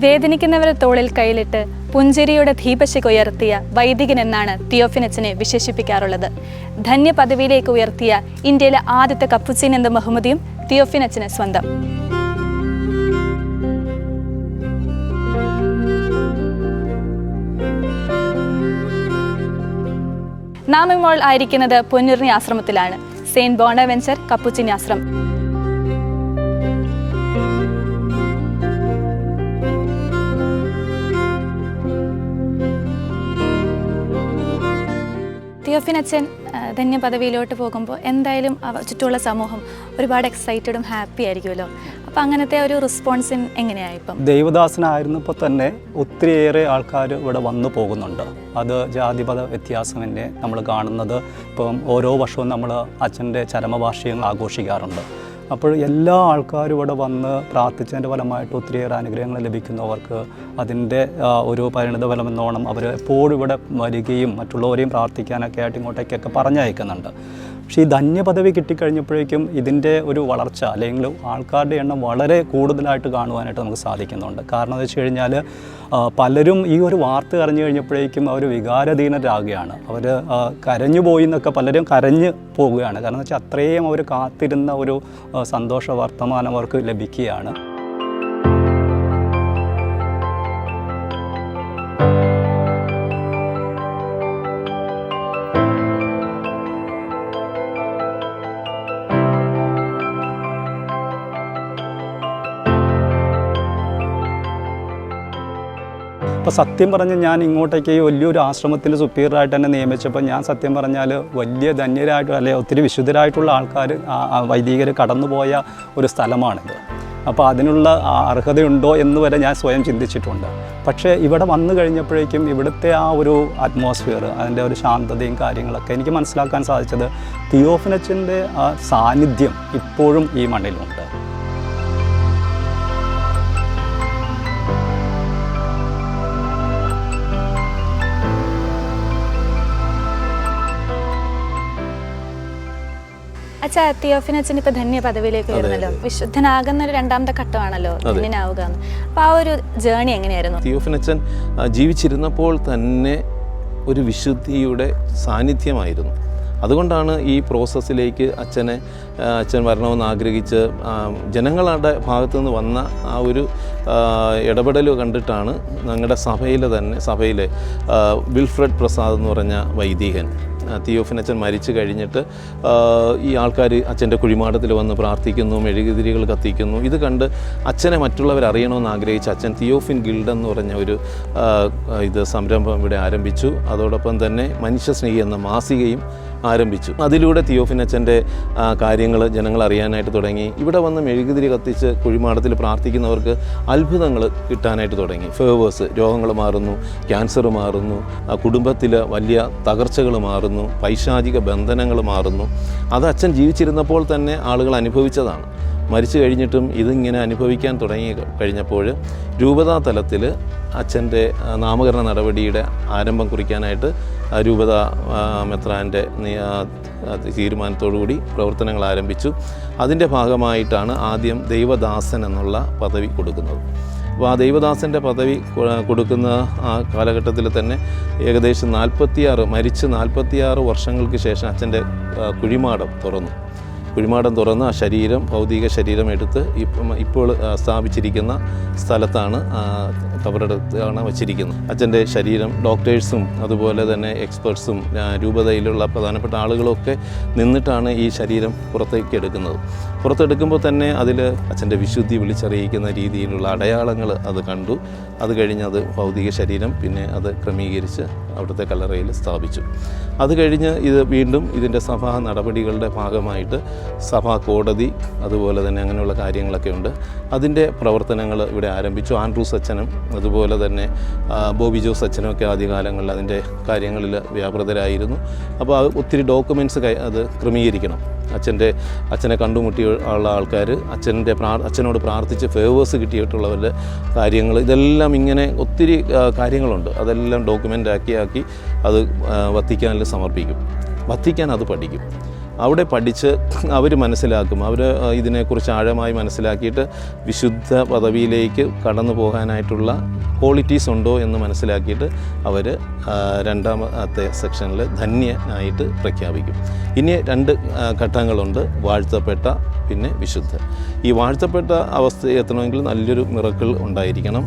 വേദനിക്കുന്നവരെ തോളിൽ കൈയിലിട്ട് പുഞ്ചിരിയുടെ ദീപശിഖ ഉയർത്തിയ വൈദികൻ എന്നാണ് തിയോഫിനച്ചനെ വിശേഷിപ്പിക്കാറുള്ളത്. ധന്യ പദവിയിലേക്ക് ഉയർത്തിയ ഇന്ത്യയിലെ ആദ്യത്തെ കപ്പുച്ചീൻ എന്ന ബഹുമതിയും തിയോഫിനച്ചന് സ്വന്തം. നാം ഇപ്പോൾ ആയിരിക്കുന്നത് പൊന്നുരുണി ആശ്രമത്തിലാണ്. സെയിന്റ് ബോണവെഞ്ചർ കപ്പുച്ചിൻ ആശ്രമം. തിയോഫിനച്ചൻ ധന്യ പദവിയിലോട്ട് പോകുമ്പോൾ എന്തായാലും ചുറ്റുമുള്ള സമൂഹം ഒരുപാട് എക്സൈറ്റഡും ഹാപ്പി ആയിരിക്കുമല്ലോ. അപ്പം അങ്ങനത്തെ ഒരു റെസ്പോൺസിന് എങ്ങനെയാണ്? ഇപ്പം ദൈവദാസനായിരുന്നപ്പോൾ തന്നെ ഒത്തിരിയേറെ ആൾക്കാർ ഇവിടെ വന്നു പോകുന്നുണ്ട്. അത് ജാതിപത വ്യത്യാസമെന്നെ നമ്മൾ കാണുന്നത്. ഇപ്പം ഓരോ വർഷവും നമ്മൾ അച്ഛൻ്റെ ചരമവാർഷികങ്ങൾ ആഘോഷിക്കാറുണ്ട്. അപ്പോൾ എല്ലാ ആൾക്കാരും ഇവിടെ വന്ന് പ്രാർത്ഥിച്ചതിൻ്റെ ഫലമായിട്ട് ഒത്തിരിയേറെ അനുഗ്രഹങ്ങൾ ലഭിക്കുന്നവർക്ക് അതിൻ്റെ ഒരു പരിണിതഫലം എന്നോണം അവർ എപ്പോഴും ഇവിടെ വരികയും മറ്റുള്ളവരെയും പ്രാർത്ഥിക്കാനൊക്കെ ആയിട്ട് ഇങ്ങോട്ടേക്കൊക്കെ പറഞ്ഞയക്കുന്നുണ്ട്. പക്ഷേ ഈ ധന്യപദവി കിട്ടിക്കഴിഞ്ഞപ്പോഴേക്കും ഇതിൻ്റെ ഒരു വളർച്ച അല്ലെങ്കിൽ ആൾക്കാരുടെ എണ്ണം വളരെ കൂടുതലായിട്ട് കാണുവാനായിട്ട് നമുക്ക് സാധിക്കുന്നുണ്ട്. കാരണം എന്ന് വെച്ച് കഴിഞ്ഞാൽ പലരും ഈ ഒരു വാർത്ത അറിഞ്ഞു കഴിഞ്ഞപ്പോഴേക്കും അവർ വികാരധീനരാകുകയാണ്. അവർ കരഞ്ഞു പോയി എന്നൊക്കെ പലരും കരഞ്ഞു പോവുകയാണ്. കാരണം എന്ന് വെച്ചാൽ അത്രയും അവർ കാത്തിരുന്ന ഒരു സന്തോഷ വർത്തമാനം അവർക്ക് ലഭിക്കുകയാണ്. അപ്പോൾ സത്യം പറഞ്ഞാൽ ഞാൻ ഇങ്ങോട്ടേക്ക് വലിയൊരു ആശ്രമത്തിൻ്റെ സുപ്പീരിയറായിട്ട് തന്നെ നിയമിച്ചപ്പോൾ ഞാൻ സത്യം പറഞ്ഞാൽ വലിയ ധന്യരായിട്ട് അല്ലെങ്കിൽ ഒത്തിരി വിശുദ്ധരായിട്ടുള്ള ആൾക്കാർ വൈദികർ കടന്നുപോയ ഒരു സ്ഥലമാണിത്. അപ്പോൾ അതിനുള്ള അർഹതയുണ്ടോ എന്ന് വരെ ഞാൻ സ്വയം ചിന്തിച്ചിട്ടുണ്ട്. പക്ഷേ ഇവിടെ വന്നു കഴിഞ്ഞപ്പോഴേക്കും ഇവിടുത്തെ ആ ഒരു അറ്റ്മോസ്ഫിയർ, അതിൻ്റെ ഒരു ശാന്തതയും കാര്യങ്ങളൊക്കെ എനിക്ക് മനസ്സിലാക്കാൻ സാധിച്ചത് തിയോഫിനച്ചൻ്റെ ആ സാന്നിധ്യം ഇപ്പോഴും ഈ മണ്ണിലുണ്ട്. അച്ഛാ, തിയോഫിനച്ചൻ ഇപ്പൊ ധന്യ പദവിയിലേക്ക് വരുന്നല്ലോ. വിശുദ്ധനാകുന്ന ഒരു രണ്ടാമത്തെ ഘട്ടമാണല്ലോ ധന്യനാവുക. അപ്പൊ ആ ഒരു ജേണി എങ്ങനെയായിരുന്നു? തിയോഫിനച്ചൻ ജീവിച്ചിരുന്നപ്പോൾ തന്നെ ഒരു വിശുദ്ധിയുടെ സാന്നിധ്യമായിരുന്നു. അതുകൊണ്ടാണ് ഈ പ്രോസസ്സിലേക്ക് അച്ഛൻ വരണമെന്ന് ആഗ്രഹിച്ച് ജനങ്ങളുടെ ഭാഗത്തു നിന്ന് വന്ന ആ ഒരു ഇടപെടൽ കണ്ടിട്ടാണ് ഞങ്ങളുടെ സഭയിലെ വിൽഫ്രഡ് പ്രസാദ് എന്ന് പറഞ്ഞ വൈദികൻ തിയോഫിനച്ചൻ മരിച്ചു കഴിഞ്ഞിട്ട് ഈ ആൾക്കാർ അച്ഛൻ്റെ കുഴിമാടത്തിൽ വന്ന് പ്രാർത്ഥിക്കുന്നു, മെഴുകുതിരികൾ കത്തിക്കുന്നു. ഇത് കണ്ട് അച്ഛനെ മറ്റുള്ളവർ അറിയണമെന്ന് ആഗ്രഹിച്ച് അച്ഛൻ തിയോഫിൻ ഗിൽഡ് എന്ന് പറഞ്ഞ ഒരു സംരംഭം ഇവിടെ ആരംഭിച്ചു. അതോടൊപ്പം തന്നെ മനുഷ്യസ്നേഹി എന്ന മാസികയും ആരംഭിച്ചു. അതിലൂടെ തിയോഫിനച്ചൻ്റെ കാര്യങ്ങൾ ജനങ്ങൾ അറിയാനായിട്ട് തുടങ്ങി. ഇവിടെ വന്ന് മെഴുകുതിരി കത്തിച്ച് കുഴിമാടത്തിൽ പ്രാർത്ഥിക്കുന്നവർക്ക് അത്ഭുതങ്ങൾ കിട്ടാനായിട്ട് തുടങ്ങി. ഫേവേഴ്സ്, രോഗങ്ങൾ മാറുന്നു, ക്യാൻസർ മാറുന്നു, കുടുംബത്തിൽ വലിയ തകർച്ചകൾ മാറുന്നു, പൈശാചിക ബന്ധനങ്ങൾ മാറുന്നു. അത് അച്ഛൻ ജീവിച്ചിരുന്നപ്പോൾ തന്നെ ആളുകൾ അനുഭവിച്ചതാണ്. മരിച്ചു കഴിഞ്ഞിട്ടും ഇതിങ്ങനെ അനുഭവിക്കാൻ തുടങ്ങി കഴിഞ്ഞപ്പോൾ രൂപതാ തലത്തിൽ അച്ഛൻ്റെ നാമകരണ നടപടിയുടെ ആരംഭം കുറിക്കാനായിട്ട് രൂപത മെത്രാൻ്റെ തീരുമാനത്തോടുകൂടി പ്രവർത്തനങ്ങൾ ആരംഭിച്ചു. അതിൻ്റെ ഭാഗമായിട്ടാണ് ആദ്യം ദൈവദാസൻ എന്നുള്ള പദവി കൊടുക്കുന്നത്. അപ്പോൾ ആ ദൈവദാസൻ്റെ പദവി കൊടുക്കുന്ന ആ കാലഘട്ടത്തിൽ തന്നെ ഏകദേശം മരിച്ച് 46 വർഷങ്ങൾക്ക് ശേഷം അച്ഛൻ്റെ കുഴിമാടം തുറന്ന് ആ ശരീരം, ഭൗതിക ശരീരം എടുത്ത് ഇപ്പോൾ സ്ഥാപിച്ചിരിക്കുന്ന സ്ഥലത്താണ് കബറടത്താണ് വച്ചിരിക്കുന്നത്. അച്ഛൻ്റെ ശരീരം ഡോക്ടേഴ്സും അതുപോലെ തന്നെ എക്സ്പേർട്സും രൂപതയിലുള്ള പ്രധാനപ്പെട്ട ആളുകളൊക്കെ നിന്നിട്ടാണ് ഈ ശരീരം പുറത്തെടുക്കുമ്പോൾ തന്നെ അതിൽ അച്ഛൻ്റെ വിശുദ്ധി വിളിച്ചറിയിക്കുന്ന രീതിയിലുള്ള അടയാളങ്ങൾ അത് കണ്ടു. അത് കഴിഞ്ഞ് അത് ഭൗതിക ശരീരം പിന്നെ അത് ക്രമീകരിച്ച് അവിടുത്തെ കല്ലറയിൽ സ്ഥാപിച്ചു. അത് കഴിഞ്ഞ് ഇത് വീണ്ടും ഇതിൻ്റെ സഭാ നടപടികളുടെ ഭാഗമായിട്ട് സഭാ കോടതി അതുപോലെ തന്നെ അങ്ങനെയുള്ള കാര്യങ്ങളൊക്കെ ഉണ്ട്. അതിൻ്റെ പ്രവർത്തനങ്ങൾ ഇവിടെ ആരംഭിച്ചു. ആൻഡ്രൂസ് അച്ഛനും അതുപോലെ തന്നെ ബോബി ജോസ് അച്ഛനും ഒക്കെ ആദ്യകാലങ്ങളിൽ അതിൻ്റെ കാര്യങ്ങളിൽ വ്യാപൃതരായിരുന്നു. അപ്പോൾ ഒത്തിരി ഡോക്യുമെൻറ്റ്സ് അത് ക്രമീകരിക്കണം. അച്ഛനെ കണ്ടുമുട്ടിയുള്ള ആൾക്കാർ അച്ഛനോട് പ്രാർത്ഥിച്ച് ഫേവേഴ്സ് കിട്ടിയിട്ടുള്ളവരുടെ കാര്യങ്ങൾ, ഇതെല്ലാം ഇങ്ങനെ ഒത്തിരി കാര്യങ്ങളുണ്ട്. അതെല്ലാം ഡോക്യുമെൻ്റ് ആക്കി അത് വത്തിക്കാനിൽ സമർപ്പിക്കും. വത്തിക്കാൻ അത് പഠിക്കും. അവിടെ പഠിച്ച് അവർ മനസ്സിലാക്കും. അവർ ഇതിനെക്കുറിച്ച് ആഴമായി മനസ്സിലാക്കിയിട്ട് വിശുദ്ധ പദവിയിലേക്ക് കടന്നു പോകാനായിട്ടുള്ള ക്വാളിറ്റീസ് ഉണ്ടോ എന്ന് മനസ്സിലാക്കിയിട്ട് അവർ രണ്ടാമത്തെ സെക്ഷനിൽ ധന്യനായിട്ട് പ്രഖ്യാപിക്കും. ഇനി 2 ഘട്ടങ്ങളുണ്ട്, വാഴ്ത്തപ്പെട്ട പിന്നെ വിശുദ്ധ. ഈ വാഴ്ത്തപ്പെട്ട അവസ്ഥ എത്തണമെങ്കിൽ നല്ലൊരു മിറക്കിൾ ഉണ്ടായിരിക്കണം,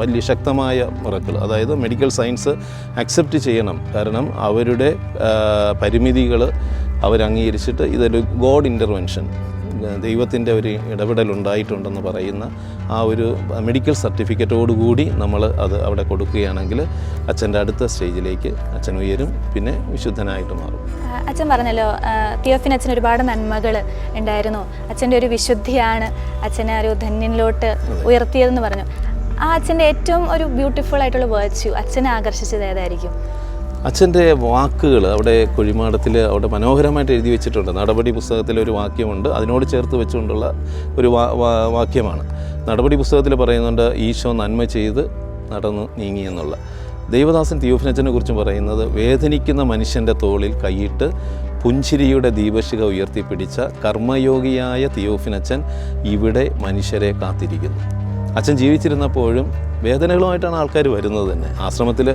വലിയ ശക്തമായ മിറക്കിൾ. അതായത് മെഡിക്കൽ സയൻസ് അക്സെപ്റ്റ് ചെയ്യണം. കാരണം അവരുടെ പരിമിതികൾ അവരംഗീകരിച്ചിട്ട് ഇതൊരു ഗോഡ് ഇൻ്റർവെൻഷൻ, ദൈവത്തിൻ്റെ ഒരു ഇടപെടലുണ്ടായിട്ടുണ്ടെന്ന് പറയുന്ന ആ ഒരു മെഡിക്കൽ സർട്ടിഫിക്കറ്റോടുകൂടി നമ്മൾ അത് അവിടെ കൊടുക്കുകയാണെങ്കിൽ അച്ഛൻ്റെ അടുത്ത സ്റ്റേജിലേക്ക് അച്ഛൻ ഉയരും, പിന്നെ വിശുദ്ധനായിട്ട് മാറും. അച്ഛൻ പറഞ്ഞല്ലോ തിയോഫിൻ അച്ഛന് ഒരുപാട് നന്മകൾ ഉണ്ടായിരുന്നു, അച്ഛൻ്റെ ഒരു വിശുദ്ധിയാണ് അച്ഛനെ ഒരു ധന്യനിലോട്ട് ഉയർത്തിയതെന്ന് പറഞ്ഞു. ആ അച്ഛൻ്റെ ഏറ്റവും ഒരു ബ്യൂട്ടിഫുൾ ആയിട്ടുള്ള വേർച്യു അച്ഛനെ ആകർഷിച്ചത് ഏതായിരിക്കും? അച്ഛൻ്റെ വാക്കുകൾ അവിടെ കുഴിമാടത്തിൽ അവിടെ മനോഹരമായിട്ട് എഴുതി വെച്ചിട്ടുണ്ട്. നടപടി പുസ്തകത്തിലൊരു വാക്യമുണ്ട്, അതിനോട് ചേർത്ത് വെച്ചുകൊണ്ടുള്ള ഒരു വാക്യമാണ്. നടപടി പുസ്തകത്തിൽ പറയുന്നുണ്ട്, ഈശോ നന്മ ചെയ്ത് നടന്നു നീങ്ങി എന്നുള്ള. ദൈവദാസൻ തിയോഫിനച്ചനെ കുറിച്ച് പറയുന്നത്, വേദനിക്കുന്ന മനുഷ്യൻ്റെ തോളിൽ കൈയിട്ട് പുഞ്ചിരിയുടെ ദീപശിഖ ഉയർത്തിപ്പിടിച്ച കർമ്മയോഗിയായ തിയോഫിനച്ചൻ ഇവിടെ മനുഷ്യരെ കാത്തിരിക്കുന്നു. അച്ഛൻ ജീവിച്ചിരുന്നപ്പോഴും വേദനകളുമായിട്ടാണ് ആൾക്കാർ വരുന്നത് തന്നെ. ആശ്രമത്തിൽ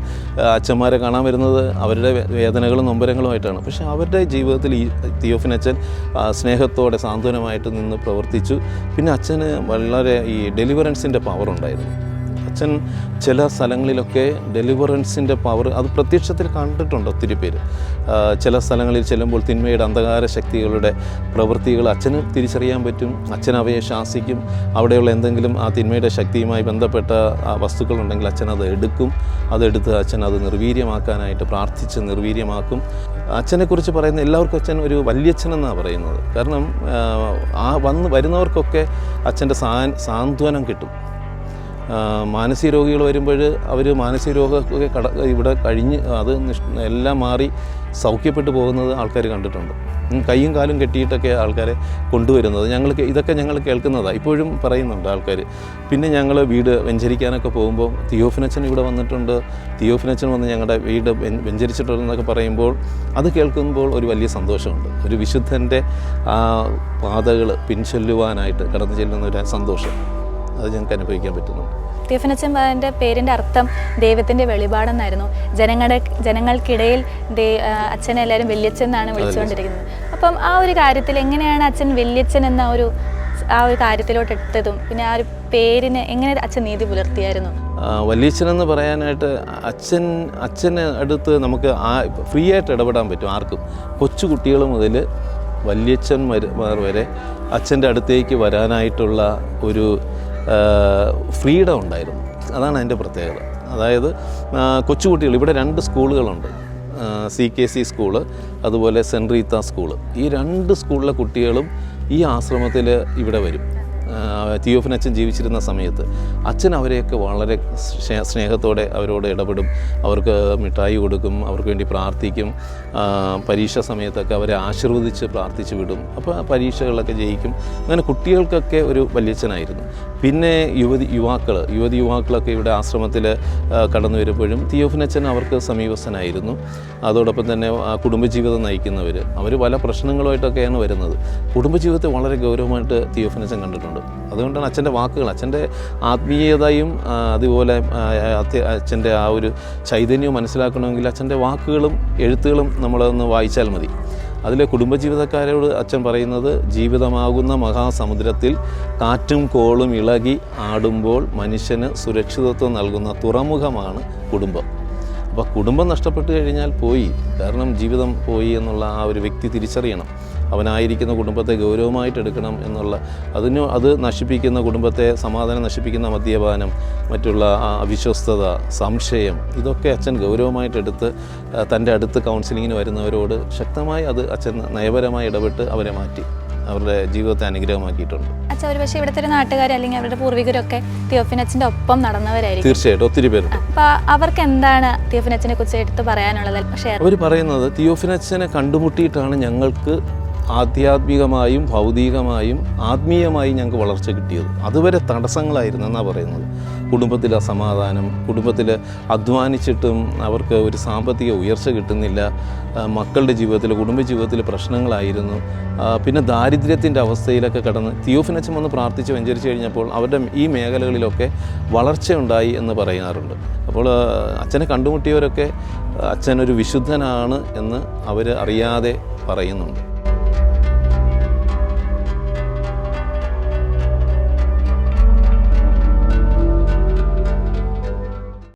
അച്ഛന്മാരെ കാണാൻ വരുന്നത് അവരുടെ വേദനകളും നൊമ്പരങ്ങളുമായിട്ടാണ്. പക്ഷേ അവരുടെ ജീവിതത്തിൽ ഈ തിയോഫിനച്ചൻ സ്നേഹത്തോടെ സാന്ത്വനമായിട്ട് നിന്ന് പ്രവർത്തിച്ചു. പിന്നെ അച്ഛന് വളരെ ഈ ഡെലിവറൻസിൻ്റെ പവർ ഉണ്ടായിരുന്നു. അച്ഛൻ ചില സ്ഥലങ്ങളിലൊക്കെ ഡെലിവറൻസിൻ്റെ പവർ അത് പ്രത്യക്ഷത്തിൽ കണ്ടിട്ടുണ്ട് ഒത്തിരി പേര്. ചില സ്ഥലങ്ങളിൽ ചെല്ലുമ്പോൾ തിന്മയുടെ അന്ധകാര ശക്തികളുടെ പ്രവൃത്തികൾ അച്ഛന് തിരിച്ചറിയാൻ പറ്റും. അച്ഛൻ അവയെ ശാസിക്കും. അവിടെയുള്ള എന്തെങ്കിലും ആ തിന്മയുടെ ശക്തിയുമായി ബന്ധപ്പെട്ട വസ്തുക്കളുണ്ടെങ്കിൽ അച്ഛൻ അത് എടുക്കും. അതെടുത്ത് അച്ഛൻ അത് നിർവീര്യമാക്കാനായിട്ട് പ്രാർത്ഥിച്ച് നിർവീര്യമാക്കും. അച്ഛനെക്കുറിച്ച് പറയുന്ന എല്ലാവർക്കും അച്ഛൻ ഒരു വല്യച്ഛനെന്നാണ് പറയുന്നത്. കാരണം വരുന്നവർക്കൊക്കെ അച്ഛൻ്റെ സാന്ത്വനം കിട്ടും. മാനസിക രോഗികൾ വരുമ്പോൾ അവർ മാനസിക രോഗമൊക്കെ ഇവിടെ കഴിഞ്ഞ് അത് എല്ലാം മാറി സൗഖ്യപ്പെട്ടു പോകുന്നത് ആൾക്കാർ കണ്ടിട്ടുണ്ട്. കൈയും കാലും കെട്ടിയിട്ടൊക്കെ ആൾക്കാരെ കൊണ്ടുവരുന്നത് ഇതൊക്കെ ഞങ്ങൾ കേൾക്കുന്നതാണ്, ഇപ്പോഴും പറയുന്നുണ്ട് ആൾക്കാർ. പിന്നെ ഞങ്ങൾ വീട് വെഞ്ചരിക്കാനൊക്കെ പോകുമ്പോൾ തിയോഫിനച്ചൻ ഇവിടെ വന്നിട്ടുണ്ട്, തിയോഫിനച്ചൻ വന്ന് ഞങ്ങളുടെ വീട് വെഞ്ചരിച്ചിട്ടുണ്ടെന്നൊക്കെ പറയുമ്പോൾ അത് കേൾക്കുമ്പോൾ ഒരു വലിയ സന്തോഷമുണ്ട്. ഒരു വിശുദ്ധൻ്റെ ആ പാതകൾ പിൻചൊല്ലുവാനായിട്ട് കടന്നു ചെല്ലുന്ന ഒരു സന്തോഷം അത് ഞങ്ങൾക്ക് അനുഭവിക്കാൻ പറ്റുന്നുണ്ട്. തിയോഫിനച്ചൻ്റെ പേരിൻ്റെ അർത്ഥം ദൈവത്തിൻ്റെ വെളിപാടെന്നായിരുന്നു. ജനങ്ങൾക്കിടയിൽ അച്ഛനെ എല്ലാവരും വല്യച്ഛൻ എന്നാണ് വിളിച്ചുകൊണ്ടിരിക്കുന്നത്. അപ്പം ആ ഒരു കാര്യത്തിൽ എങ്ങനെയാണ് അച്ഛൻ വല്യച്ഛൻ എന്ന ആ ഒരു കാര്യത്തിലോട്ട് എത്തതും പിന്നെ ആ ഒരു പേരിന് എങ്ങനെ അച്ഛൻ നീതി പുലർത്തിയായിരുന്നു? വല്യച്ഛനെന്ന് പറയാനായിട്ട് അച്ഛന് അടുത്ത് നമുക്ക് ഫ്രീ ആയിട്ട് ഇടപെടാൻ പറ്റും ആർക്കും. കൊച്ചു കുട്ടികൾ മുതൽ വല്യച്ഛന്മാർ വരെ അച്ഛൻ്റെ അടുത്തേക്ക് വരാനായിട്ടുള്ള ഒരു ഫ്രീഡം ഉണ്ടായിരുന്നു. അതാണ് അതിൻ്റെ പ്രത്യേകത. അതായത് കൊച്ചുകുട്ടികൾ ഇവിടെ 2 സ്കൂളുകളുണ്ട്, CKC സ്കൂള് അതുപോലെ സെൻറ്റ് റീത്ത സ്കൂള്. ഈ 2 സ്കൂളിലെ കുട്ടികളും ഈ ആശ്രമത്തിൽ ഇവിടെ വരും. തിയോഫിനച്ചൻ ജീവിച്ചിരുന്ന സമയത്ത് അച്ഛൻ അവരെയൊക്കെ വളരെ സ്നേഹത്തോടെ അവരോട് ഇടപെടും, അവർക്ക് മിഠായി കൊടുക്കും, അവർക്ക് വേണ്ടി പ്രാർത്ഥിക്കും. പരീക്ഷ സമയത്തൊക്കെ അവരെ ആശീർവദിച്ച് പ്രാർത്ഥിച്ച് വിടും. അപ്പോൾ പരീക്ഷകളൊക്കെ ജയിക്കും. അങ്ങനെ കുട്ടികൾക്കൊക്കെ ഒരു വല്യച്ഛനായിരുന്നു. പിന്നെ യുവാക്കളൊക്കെ ഇവിടെ ആശ്രമത്തിൽ കടന്നു വരുമ്പോഴും തിയോഫിനച്ചൻ അവർക്ക് സമീപസ്ഥനായിരുന്നു. അതോടൊപ്പം തന്നെ കുടുംബജീവിതം നയിക്കുന്നവർ അവർ പല പ്രശ്നങ്ങളുമായിട്ടൊക്കെയാണ് വരുന്നത്. കുടുംബജീവിതത്തെ വളരെ ഗൗരവമായിട്ട് തിയോഫിനച്ചൻ കണ്ടിട്ടുണ്ട്. അതുകൊണ്ടാണ് അച്ഛൻ്റെ വാക്കുകൾ, അച്ഛൻ്റെ ആത്മീയതയും അതുപോലെ അച്ഛൻ്റെ ആ ഒരു ചൈതന്യവും മനസ്സിലാക്കണമെങ്കിൽ അച്ഛൻ്റെ വാക്കുകളും എഴുത്തുകളും നമ്മളൊന്ന് വായിച്ചാൽ മതി. അതിലെ കുടുംബജീവിതക്കാരോട് അച്ഛൻ പറയുന്നത്, ജീവിതമാകുന്ന മഹാസമുദ്രത്തിൽ കാറ്റും കോളും ഇളകി ആടുമ്പോൾ മനുഷ്യന് സുരക്ഷിതത്വം നൽകുന്ന തുറമുഖമാണ് കുടുംബം. അപ്പോൾ കുടുംബം നഷ്ടപ്പെട്ടു കഴിഞ്ഞാൽ പോയി, കാരണം ജീവിതം പോയി എന്നുള്ള ആ ഒരു വ്യക്തി തിരിച്ചറിയണം. അവനായിരിക്കുന്ന കുടുംബത്തെ ഗൗരവമായിട്ട് എടുക്കണം എന്നുള്ള അത് നശിപ്പിക്കുന്ന കുടുംബത്തെ സമാധാനം നശിപ്പിക്കുന്ന മദ്യപാനം, മറ്റുള്ള അവിശ്വസ്തത, സംശയം, ഇതൊക്കെ അച്ഛൻ ഗൗരവമായിട്ടെടുത്ത് തൻ്റെ അടുത്ത് കൗൺസിലിങ്ങിന് വരുന്നവരോട് ശക്തമായി അത് അച്ഛൻ നയപരമായി ഇടപെട്ട് അവരെ മാറ്റി അവരുടെ ജീവിതത്തെ അനുഗ്രഹമാക്കിയിട്ടുണ്ട്. അച്ഛൻ ഒരു പക്ഷേ ഇവിടുത്തെ ഒരു നാട്ടുകാർ അല്ലെങ്കിൽ അവരുടെ പൂർവികരൊക്കെ തിയോഫിനച്ചൻ്റെ ഒപ്പം നടന്നവരായിരിക്കും. തീർച്ചയായിട്ടും ഒത്തിരി പേരുണ്ട്. അപ്പോൾ അവർക്ക് എന്താണ് തിയോഫിനച്ചനെ കുറിച്ച് എടുത്ത് പറയാനുള്ളത്? അവർ പറയുന്നത്, തിയോഫിനച്ചനെ കണ്ടുമുട്ടിയിട്ടാണ് ഞങ്ങൾക്ക് ആധ്യാത്മികമായും ഭൗതികമായും ആത്മീയമായും ഞങ്ങൾക്ക് വളർച്ച കിട്ടിയത്. അതുവരെ തടസ്സങ്ങളായിരുന്നു എന്നാണ് പറയുന്നത്. കുടുംബത്തിൽ അസമാധാനം, കുടുംബത്തിൽ അധ്വാനിച്ചിട്ടും അവർക്ക് ഒരു സാമ്പത്തിക ഉയർച്ച കിട്ടുന്നില്ല, മക്കളുടെ ജീവിതത്തിൽ കുടുംബജീവിതത്തിൽ പ്രശ്നങ്ങളായിരുന്നു, പിന്നെ ദാരിദ്ര്യത്തിൻ്റെ അവസ്ഥയിലൊക്കെ കടന്ന് തിയോഫിനച്ചൻ വന്ന് പ്രാർത്ഥിച്ച് വെഞ്ചരിച്ച് കഴിഞ്ഞപ്പോൾ അവരുടെ ഈ മേഖലകളിലൊക്കെ വളർച്ചയുണ്ടായി എന്ന് പറയാറുണ്ട്. അപ്പോൾ അച്ഛനെ കണ്ടുമുട്ടിയവരൊക്കെ അച്ഛനൊരു വിശുദ്ധനാണ് എന്ന് അവർ അറിയാതെ പറയുന്നുണ്ട്.